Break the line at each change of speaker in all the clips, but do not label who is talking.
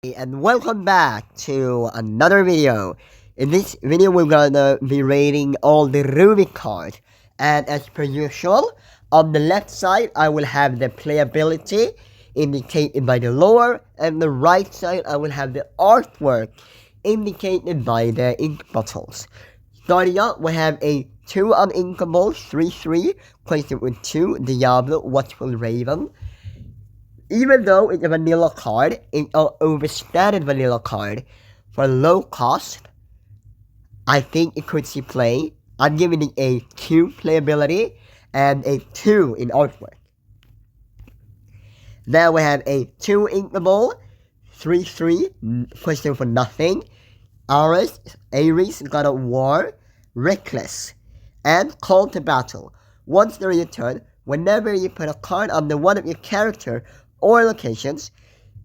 And welcome back to another video. In this video, we're gonna be rating all the Rubik cards. And as per usual, on the left side, I will have the playability indicated by the lore, and the right side, I will have the artwork indicated by the ink bottles. Starting out, we have a 2 uninkable 3/3, placed it with 2 Diablo Watchful Raven. Even though it's a vanilla card, it's an overstated vanilla card, for low cost, I think it could see play. I'm giving it a 2 playability and a 2 in artwork. Now we have a 2 inkable 3/3, question for nothing. Ares, God of War, Reckless, and Call to Battle. Once during your turn, whenever you put a card under one of your character or locations,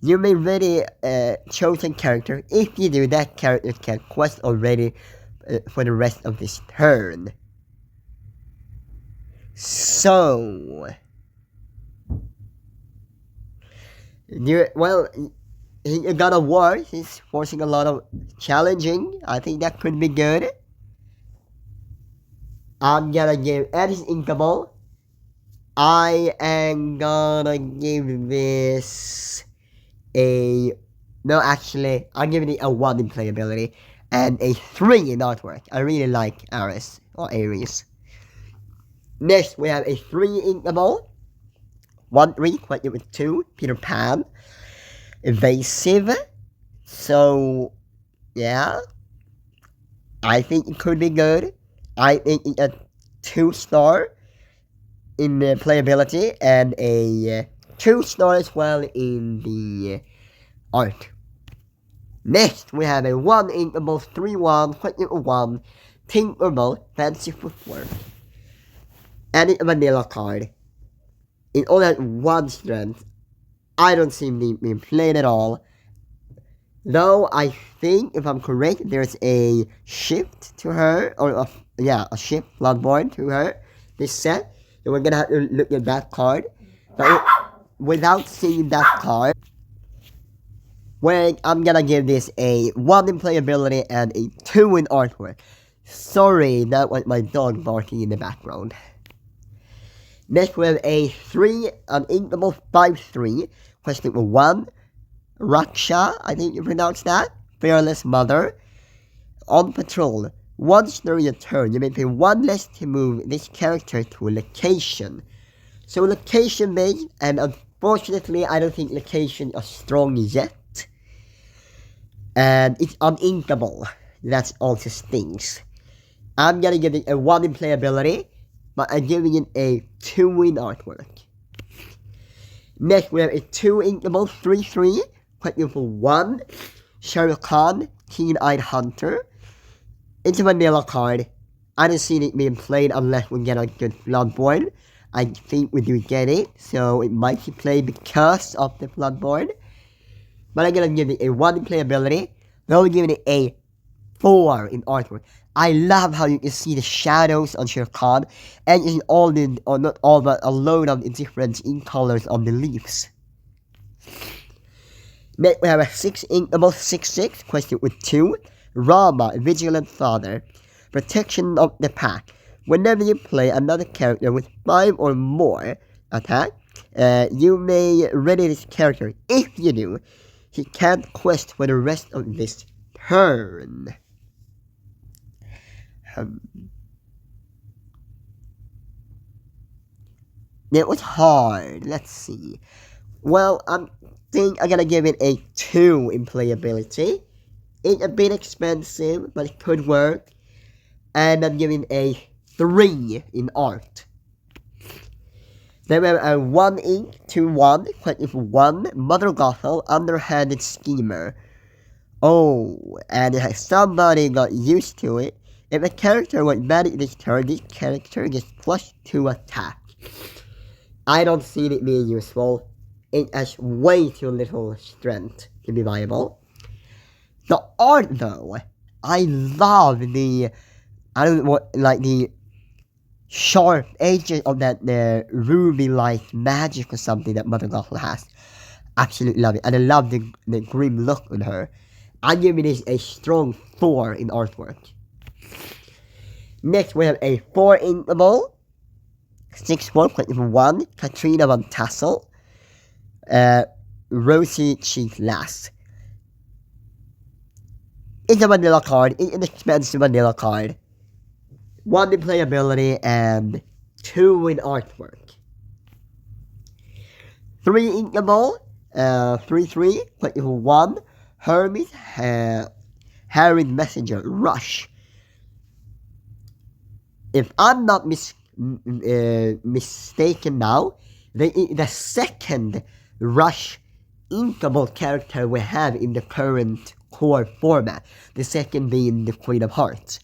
you may ready a chosen character. If you do, that character can quest already for the rest of this turn. So, God of War is forcing a lot of challenging. I think that could be good. I'm gonna give Eddie's Inkable. I am gonna give this I'm giving it a 1 in playability and a 3 in artwork. I really like Ares or Ares. Next, we have a 3 inkable 1/3, quite with 2 Peter Pan, Evasive. So, yeah, I think it could be good. I think it's a 2-star in the playability and a 2-star as well in the art. Next, we have a 1 inkable 3/1, 1, Tinkerbell Fancy Footwear. And it's a vanilla card. It only has 1 strength. I don't see it being played at all. Though I think, if I'm correct, there's a shift to her, or a shift Bloodborne to her, this set. So we're gonna have to look at that card. But without seeing that card, I'm gonna give this a 1 in playability and a 2 in artwork. Sorry, that was my dog barking in the background. Next we have a 3 uninkable 5/3, question 1, Raksha, I think you pronounce that, Fearless Mother. On patrol, once during your turn, you may pay 1 less to move this character to a location. So location based, and unfortunately I don't think location are strong yet. And it's uninkable. That's also stings. I'm gonna give it a 1 in playability, but I'm giving it a 2 in artwork. Next we have a 2 inkable 3/3, question for 1, Sherlock Khan, Keen-Eyed Hunter. It's a vanilla card. I don't see it being played unless we get a good Bloodborne. I think we do get it, so it might be played because of the Bloodborne. But I'm gonna give it a 1 in playability. I'm only giving it a 4 in artwork. I love how you can see the shadows on Sherlock Khan, and in not all, but a load of different ink colors on the leaves. Next we have a 6 inkable 6/6, question with 2, Rama, Vigilant Father, Protection of the Pack. Whenever you play another character with 5 or more attack, you may ready this character. If you do, he can't quest for the rest of this turn. It was hard. Let's see. Well, I think I'm gonna give it a 2 in playability. It's a bit expensive, but it could work. And I'm giving a 3 in art. Then we have a 1 ink 2/1, question for 1, Mother Gothel, Underhanded Schemer. Oh, and somebody got used to it. If a character was bad this turn, this character gets +2 attack. I don't see it being useful. It has way too little strength to be viable. The art though, I love the sharp edges of that ruby-like magic or something that Mother Gothel has. Absolutely love it. And I love the grim look on her. I'm giving this a strong 4 in artwork. Next, we have a 4 inkable, 6-1, Katrina Van Tassel, Rosy Cheek Lass. It's a vanilla card, it's an expensive vanilla card. 1 in playability and 2 in artwork. 3 inkable, 3-1, Hermes, Harry Messenger, Rush. If I'm not mistaken now, the second Rush inkable character we have in the current core format. The second being the Queen of Hearts.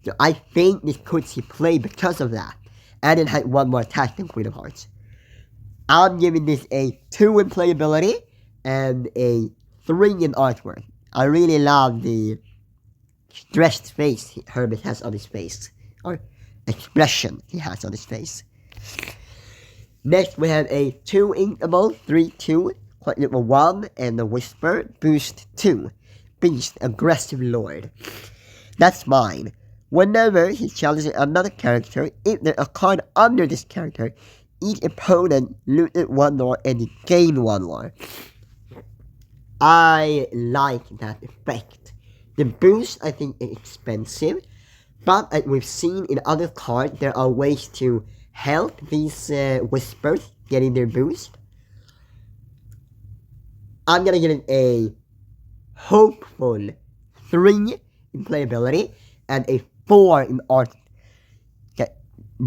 So I think this could see play because of that. And it had 1 more attack than Queen of Hearts. I'm giving this a 2 in playability and a 3 in artwork. I really love the stressed face Herbert has on his face. Or expression he has on his face. Next we have a 2 inkable, 3-2, 1, and a Whisper, boost 2. Beast, Aggressive Lord. That's mine. Whenever he challenges another character, if there's a card under this character, each opponent loses 1 more and you gain 1 more. I like that effect. The boost I think is expensive, but as we've seen in other cards, there are ways to help these Whispers getting their boost. I'm gonna give it a hopeful 3 in playability and a 4 in art.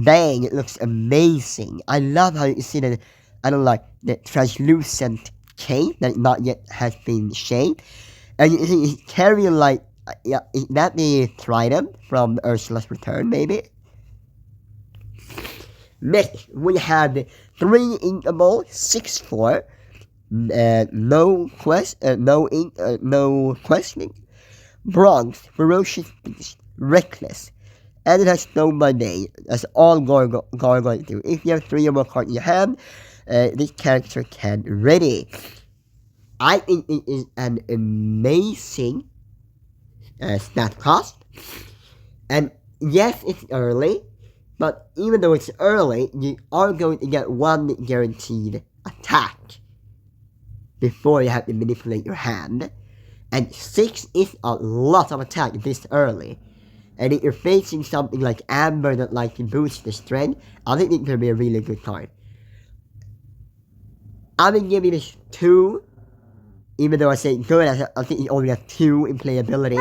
Dang, it looks amazing. I love how you see that, I don't like, the translucent cape that not yet has been shaped. And you see he's carrying like, is that the trident from Ursula's Return, maybe? Next, we have the 3 inkable, 6-4. No questioning. Bronze, Ferocious Beast, Reckless. And it has no money. That's all Gargoyle do. If you have 3 or more cards in your hand, this character can ready. I think it is an amazing stat cost. And yes, it's early, but even though it's early, you are going to get 1 guaranteed attack before you have to manipulate your hand. And 6 is a lot of attack this early. And if you're facing something like Amber that like to boost the strength, I think it can be a really good card. I'm gonna give it a 2, even though I say good, I think it only has 2 in playability.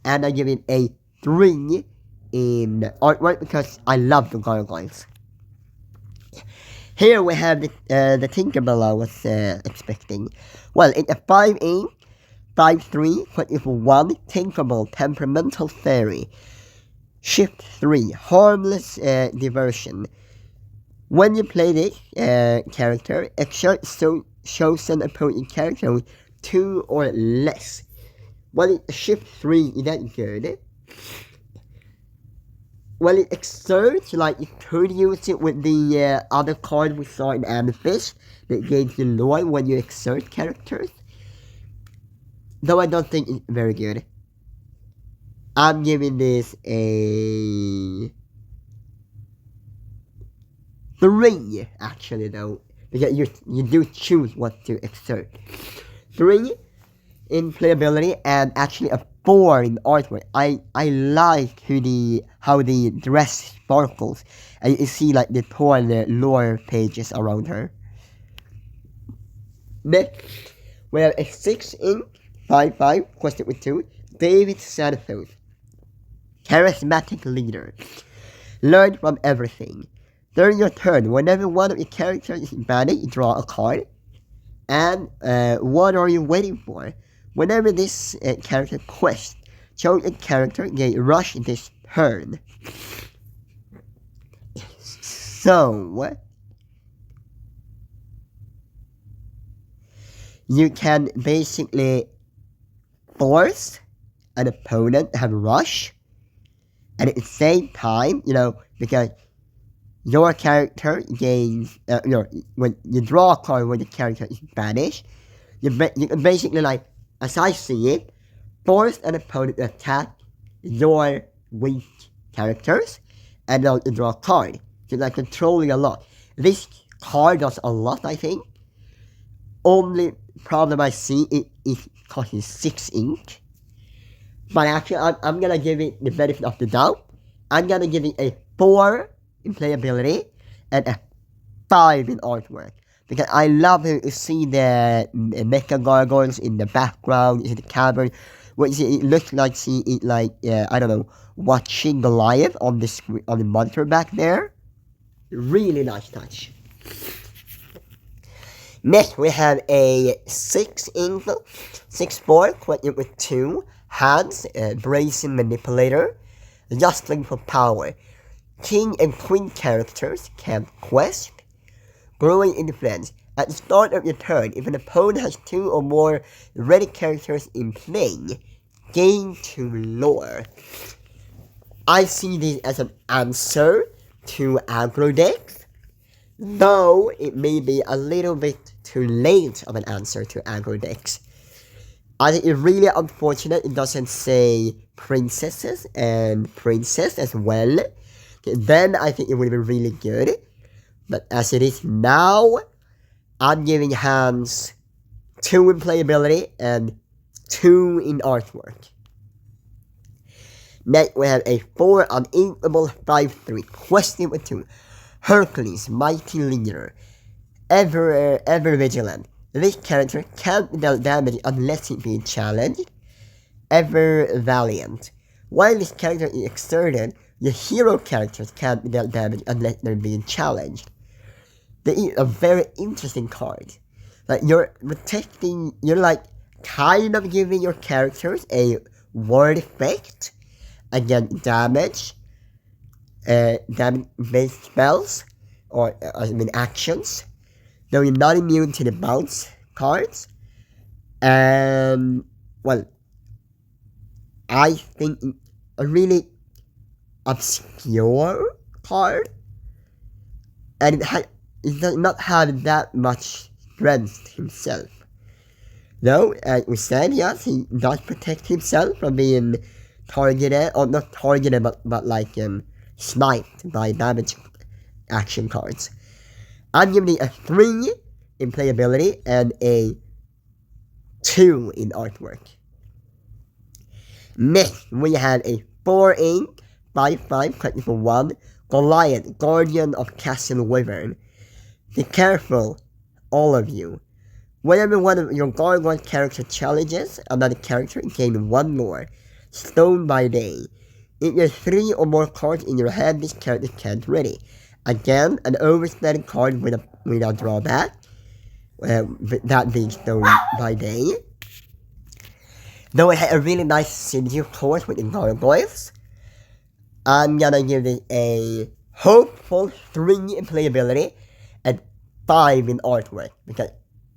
And I give it a 3 in artwork because I love the gargoyles. Here we have the Tinkerbell I was expecting. Well, it's a 5-8, 5-3, 1, Tinkerbell, Temperamental Fairy. Shift 3, Harmless Diversion. When you play this character, exert chosen opponent character with 2 or less. Well, Shift 3 is that good? Well, it exerts, like you could use it with the other card we saw in Amethyst that gains the lore when you exert characters. Though I don't think it's very good. I'm giving this a 3, actually, though, because you do choose what to exert. 3 in playability and actually a 4 in artwork. I like how the dress sparkles, and you see like the lore pages around her. Next, we have a 6 in 5-5, quested with 2, David Santos. Charismatic leader. Learn from everything. During your turn, whenever one of your characters is banned, you draw a card. And what are you waiting for? Whenever this character quests, choose a character gain rush this turn. So you can basically force an opponent to have rush, and at the same time, because your character gains, when you draw a card when the character is banished, you can basically, like, as I see it, force an opponent to attack your weak characters, and then you draw a card. So like controlling a lot. This card does a lot, I think. Only problem I see is costing 6 ink. But actually, I'm gonna give it the benefit of the doubt. I'm gonna give it a 4 in playability and a 5 in artwork. Because I love to see the mecha gargoyles in the background, in the cavern. It looks like I don't know, watching Goliath on the screen, on the monitor back there. Really nice touch. Next, we have a 6 ink, 6/4, equipped with 2 hands, Brazen Manipulator, Jostling for Power. King and Queen characters can quest. Growing Influence. At the start of your turn, if an opponent has 2 or more ready characters in play, gain 2 lore. I see this as an answer to aggro decks, though it may be a little bit too late of an answer to aggro decks. I think it's really unfortunate it doesn't say princesses and princess as well. Then I think it would be really good. But as it is now, I'm giving hands 2 in playability and 2 in artwork. Next, we have a 4 uninkable 5/3, questing with 2. Hercules, Mighty Leader, ever vigilant. This character can't deal damage unless it be challenged. Ever Valiant. While this character is exerted, your hero characters can't deal damage unless they're being challenged. They is a very interesting card. Like, you're protecting, you're like kind of giving your characters a ward effect against damage, damage-based spells, or actions. Though you're not immune to the bounce cards. And, well, I think a really obscure card, and it does not have that much strength himself. Though, as we said, yes, he does protect himself from being targeted, or not targeted, but like sniped by damage action cards. I'm giving it a 3 in playability and a 2 in artwork. Next, we have a 4 ink, 5/5, collecting for 1, Goliath, Guardian of Castle Wyvern. Be careful, all of you. Whenever one of your gargoyle character challenges another character, gain 1 more. Stone by Day. If you have 3 or more cards in your hand, this character can't ready. Again, an overstated card with a drawback. That being Stone by Day. Though it had a really nice synergy, of course, with the gargoyles. I'm gonna give it a hopeful 3 in playability and 5 in artwork, because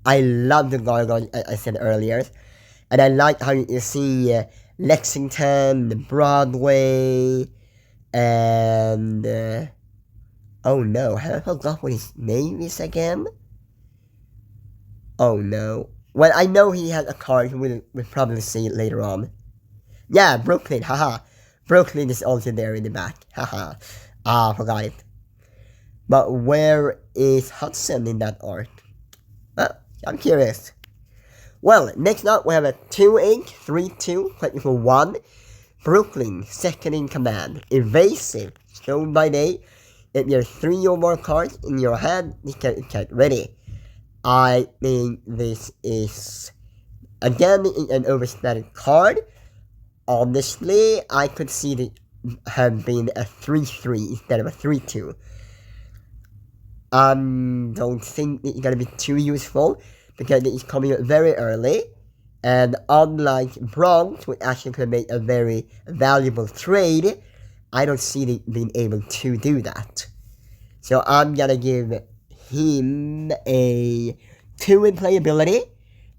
I love the gargoyle, I said earlier, and I like how you see Lexington, Broadway, and oh no, have I forgot what his name is again? Oh no. Well, I know he has a card, we'll probably see it later on. Yeah, Brooklyn, haha. Brooklyn is also there in the back, haha. Forgot it. But where is Hudson in that art? I'm curious. Well, next up we have a 2 ink, 3/2, collecting for 1. Brooklyn, second in command. Evasive, Stone by Day. If you have 3 or more cards in your hand, you can get ready. I think this is, again, an overstated card. Honestly, I could see it have been a 3/3 instead of a 3/2. Don't think it's gonna be too useful, because it's coming out very early, and unlike Bronx, which actually could make a very valuable trade, I don't see it being able to do that. So I'm gonna give him a 2 in playability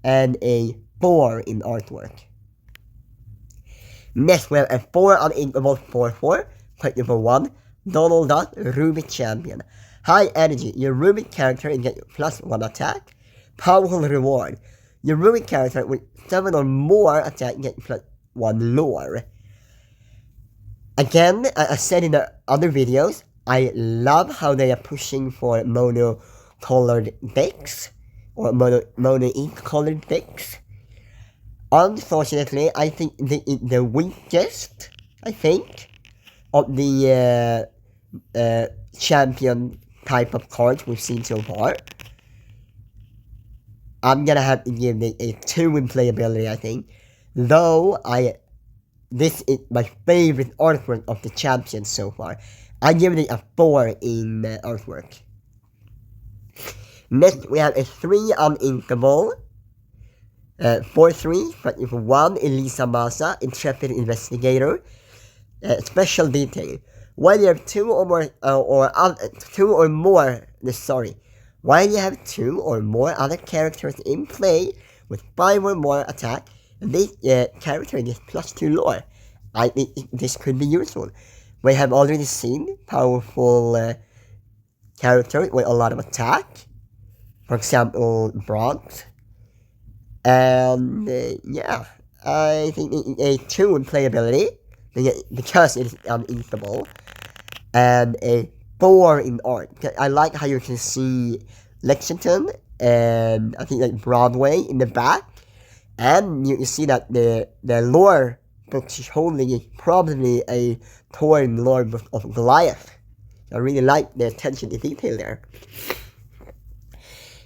and a 4 in artwork. Next, we have a 4 uninkable 4/4, collecting for 1, Donald Duck, Ruby Champion. High energy, your Ruby character will get +1 attack. Powerful reward, your Ruby character with 7 or more attack get +1 lore. Again, I said in the other videos, I love how they are pushing for mono-colored decks, or mono-ink colored decks. Unfortunately, I think the weakest, of the champion type of cards we've seen so far. I'm gonna have to give it a 2 in playability, I think. Though, this is my favorite artwork of the champions so far. I give it a 4 in artwork. Next, we have a 3 uninkable. 4/3, but with 1 Elisa Masa, Intrepid Investigator. Special detail. When you have two or more other characters in play with 5 or more attack, this character gets +2 lore. I think this could be useful. We have already seen powerful characters with a lot of attack. For example, Bronze. And yeah, I think a 2 in playability because it is uninkable, and a 4 in art. I like how you can see Lexington and I think like Broadway in the back, and you see that the lore book she's holding is probably a torn lore book of Goliath. I really like the attention to detail there.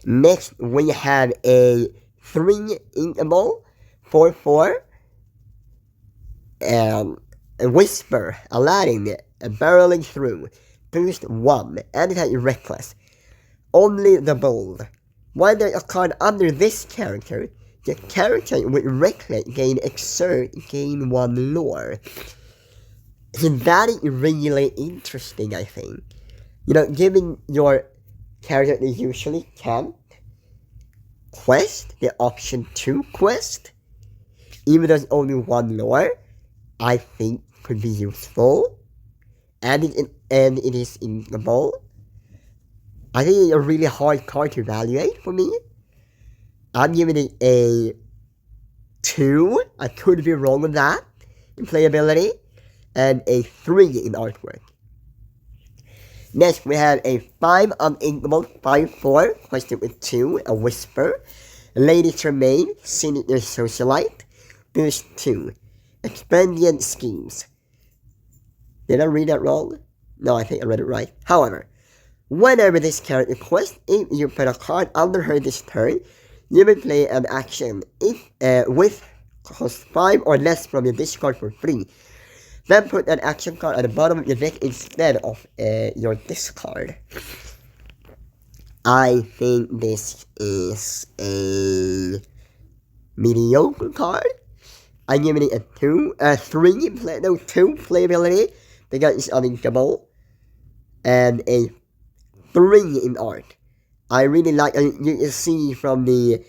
Next, we have a 3 inkable 4/4 a Whisper, Aladdin, Barreling Through, boost 1, anytime reckless. Only the bold. While there's a card under this character, the character with reckless gain exert, gain 1 lore. So that is really interesting, I think. You know, giving your character they usually can't quest, the option 2 quest, even though there's only 1 lore, I think could be useful, and it is inkable. I think it's a really hard card to evaluate for me. I'm giving it a 2. I could be wrong with that in playability, and a 3 in artwork. Next, we have a 5 uninkable 5/4 question with 2, a Whisper, Lady Tremaine, Sinister Socialite, boost 2, Expedient Schemes. Did I read that wrong? No, I think I read it right. However, whenever this character quests, if you put a card under her this turn, you may play an action with cost 5 or less from your discard for free. Then put an action card at the bottom of your deck instead of your discard. I think this is a mediocre card. I'm giving it a 2 playability because it's uninkable, and a 3 in art. I really like. You can see from the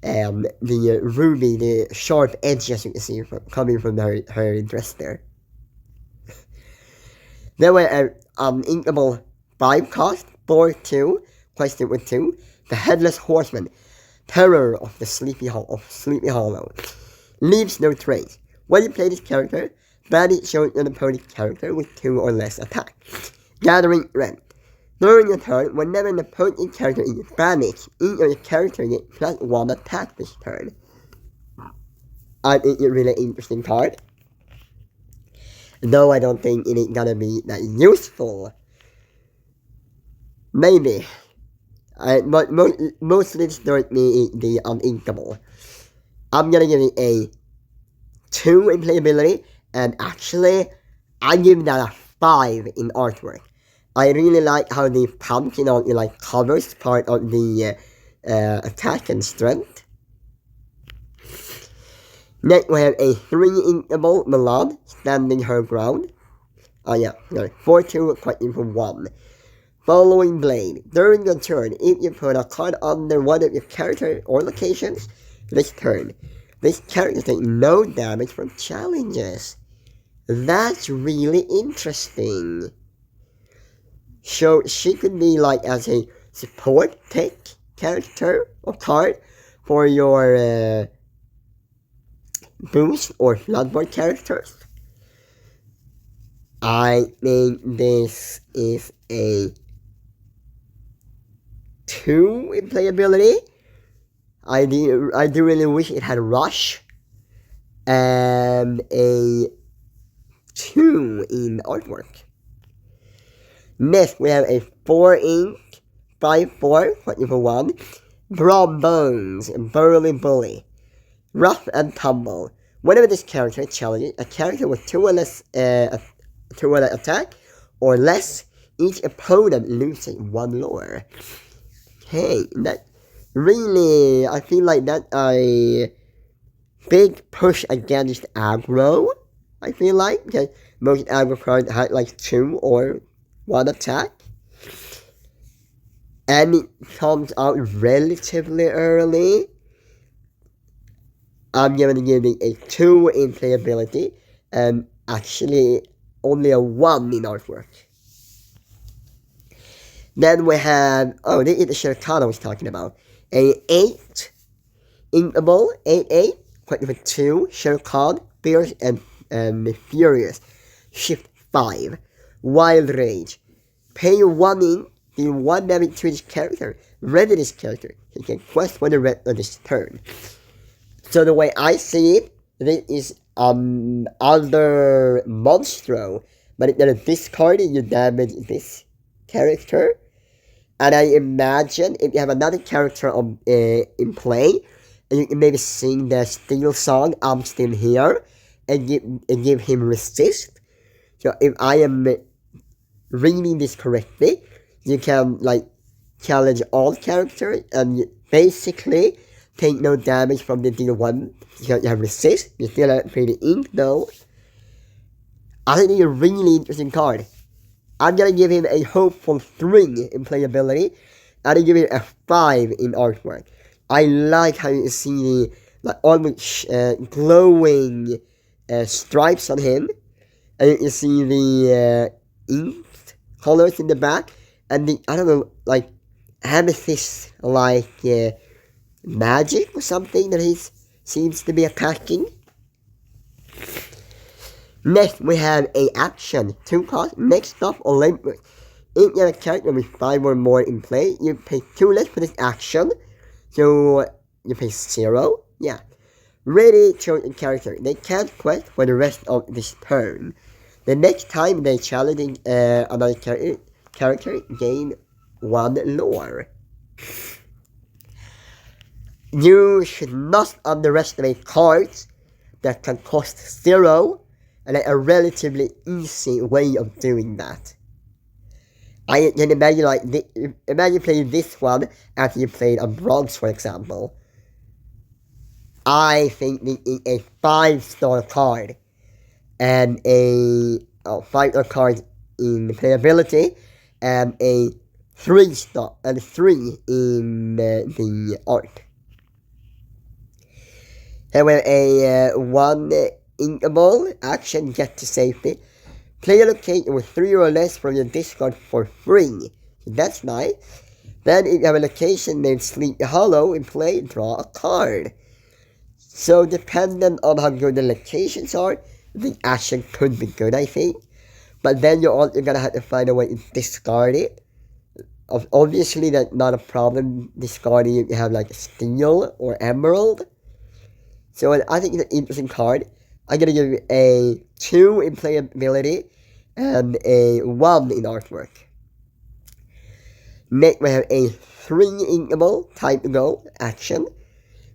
ruby, the sharp edges you can see coming from her dress there. Then we have inkable 5 cost 4/2 question with 2, the Headless Horseman, Terror of the Sleepy Hollow, leaves no trace. When you play this character, banish shows an opponent's character with 2 or less attack. Gathering Rent. During your turn, whenever an opponent's character is banished, each of your character gets +1 attack this turn. I think it's a really interesting card. Though I don't think it is gonna be that useful. Maybe. But mostly disturbs me is the uninkable. I'm gonna give it a 2 in playability, and actually, I give that a 5 in artwork. I really like how the pumpkin covers part of the attack and strength. Next, we have a 3 inkable Milan, Standing Her Ground. 4/2 question for 1. Following Blade. During your turn, if you put a card under one of your character or locations this turn, this character takes no damage from challenges. That's really interesting. So she could be like as a support tech character or card for your boost or floodboard characters. I think this is a 2 in playability. I do really wish it had Rush. And a 2 in artwork. Next, we have a 4 ink, 5/4, 1, Broad Bones, Burly Bully, Rough and Tumble. Whenever this character challenges a character with 2 or less attack or less, each opponent loses 1 lore. Hey, that really, I feel like that a big push against aggro, I feel like, because most aggro cards had like 2 or 1 attack. And it comes out relatively early. I'm going to give it a 2 in playability and actually only a 1 in artwork. Then we have, this is the Lorcana I was talking about. A 8 inkable, 8/8, with 2, Lorcana, Fierce and Furious. Shift 5. Wild Rage. Pay 1 ink, do 1 damage to this character. Ready this character. He can quest for the rest of this turn. So the way I see it, this is other Monstro. But if you're discarding, you damage this character. And I imagine if you have another character in play, and you can maybe sing the Steel song, I'm Still Here, and give him resist. So if I am reading this correctly, you can like challenge all characters and you basically take no damage from the deal 1 because you have resist. You still have pretty ink though. I think it's a really interesting card. I'm gonna give him a hopeful 3 in playability. And I give it a 5 in artwork. I like how you see the like almost glowing stripes on him, and you see the ink colors in the back, and the I don't know like amethyst like magic or something that he seems to be attacking. Next, we have a action 2 cost. Next up, Olympus. If you have a character with 5 or more in play, you pay 2 less for this action. So you pay 0. Yeah. Ready chosen character. They can't quest for the rest of this turn. The next time they challenge another character, gain 1 lore. You should not underestimate cards that can cost 0. And a relatively easy way of doing that. I can imagine imagine playing this one after you played a bronze, for example. I think this is a 5-star card and a 5-star card in playability and a 3-star and 3 in the art. And with a 1 inkable action, get to safety. Play a location with 3 or less from your discard for free. So that's nice. Then if you have a location named Sleepy Hollow in play, draw a card. So dependent on how good the locations are, the action could be good, I think. But then you're gonna have to find a way to discard it. Obviously that's not a problem discarding if you have like Steel or Emerald. So I think it's an interesting card. I'm gonna give it a 2 in playability and a 1 in artwork. Next we have a 3 inkable time to go action.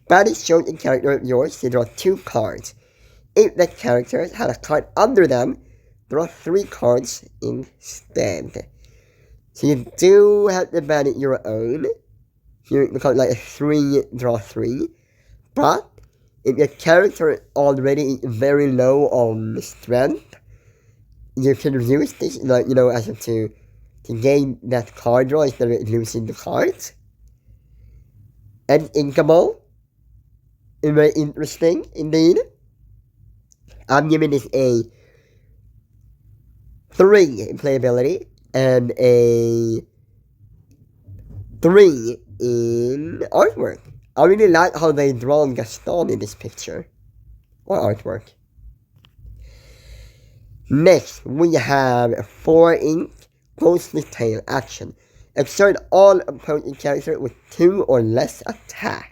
Banish chosen character of yours to draw 2 cards. If that character had a card under them, draw 3 cards instead. So you do have to banish your own. You become like a 3 draw 3. But if your character already is very low on strength, you can use this, as to gain that card draw instead of losing the cards. And inkable is very interesting indeed. I'm giving this a 3 in playability, and a 3 in artwork. I really like how they drawn Gaston in this picture or artwork. Next, we have 4 ink closely tail action. Exert all opposing characters with 2 or less attack.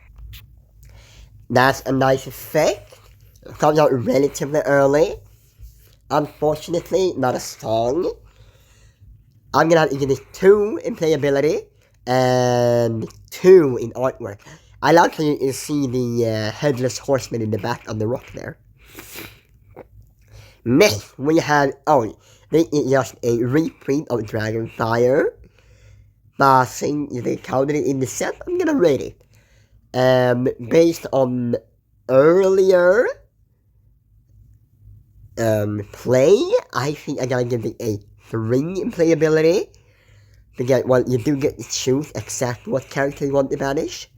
That's a nice effect. It comes out relatively early. Unfortunately, not as strong. I'm gonna have to give this 2 in playability and 2 in artwork. I like how you see the headless horseman in the back of the rock there. Next, we have, this is just a reprint of Dragonfire. Passing the counted in the set, I'm gonna rate it. Based on earlier play, I think I gotta give it a 3 in playability. Because, well, you do get to choose exactly what character you want to banish.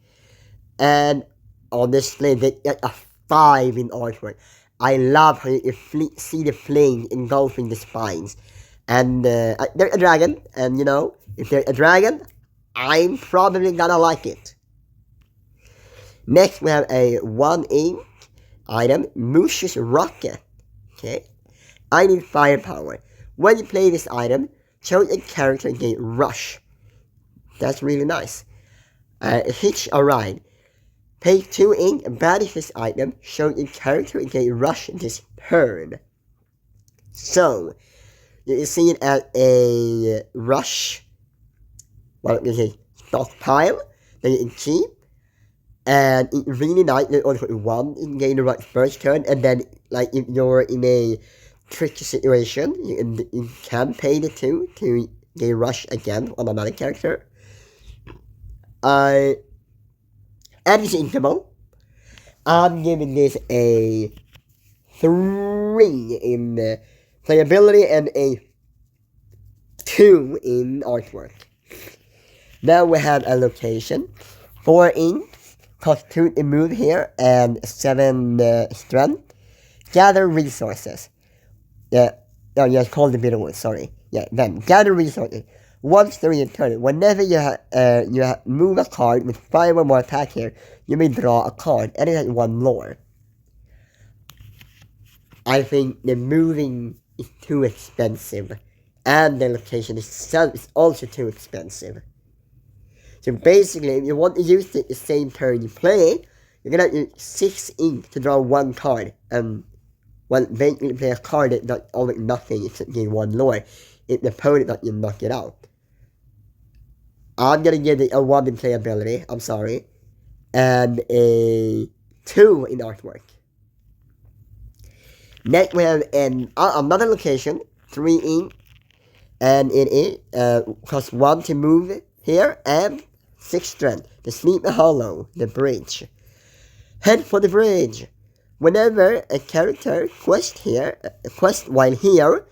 And honestly, they get a 5 in artwork. I love how you see the flame engulfing the spines. And they're a dragon, and you know, if they're a dragon, I'm probably gonna like it. Next, we have a 1 ink item, Moosh's Rocket. Okay, I need firepower. When you play this item, choose a character gain rush. That's really nice. Hitch a ride. Pay 2 ink and banish this item, show a character gain rush this turn. So, you can see it as a rush. Well, you can stockpile, then you can keep. And it's really nice that only put 1 in gain the right first turn, and then, like, if you're in a tricky situation, you can pay the 2 to gain rush again on another character. And it's inkable. I'm giving this a 3 in playability and a 2 in artwork. Now we have a location. 4 ink, cost 2 to move here, and 7 strength. Gather resources. Call the middle one, sorry. Then gather resources. Once during your turn, whenever you move a card with 5 or more attack here, you may draw a card, and it has 1 lore. I think the moving is too expensive, and the location itself is also too expensive. So basically, if you want to use it the same turn you play, you're gonna use 6 ink to draw 1 card, and basically play a card that does almost nothing except gain 1 lore. If the opponent doesn't knock it out. I'm gonna give it a 1 in playability, I'm sorry, and a 2 in artwork. Next we have another location, 3 ink, and it costs 1 to move here, and 6 strength. The Sleepy Hollow, the bridge. Head for the bridge. Whenever a character quest while here,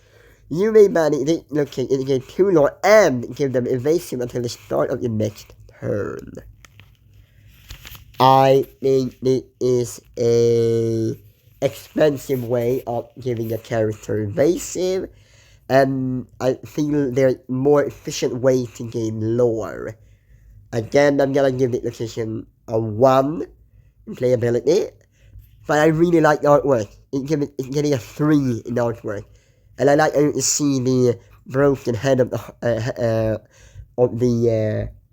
you may manage this location and gain 2 lore and give them evasive until the start of your next turn. I think this is a expensive way of giving a character evasive, and I feel there's more efficient way to gain lore. Again, I'm gonna give the location a 1 in playability, but I really like the artwork. It's getting a 3 in artwork, and I like to see the broken head of the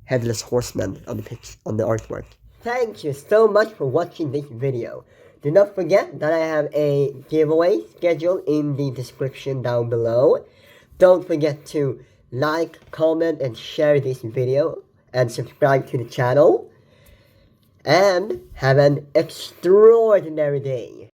headless horseman on the artwork. Thank you so much for watching this video. Do not forget that I have a giveaway scheduled in the description down below. Don't forget to like, comment, and share this video, and subscribe to the channel. And have an extraordinary day.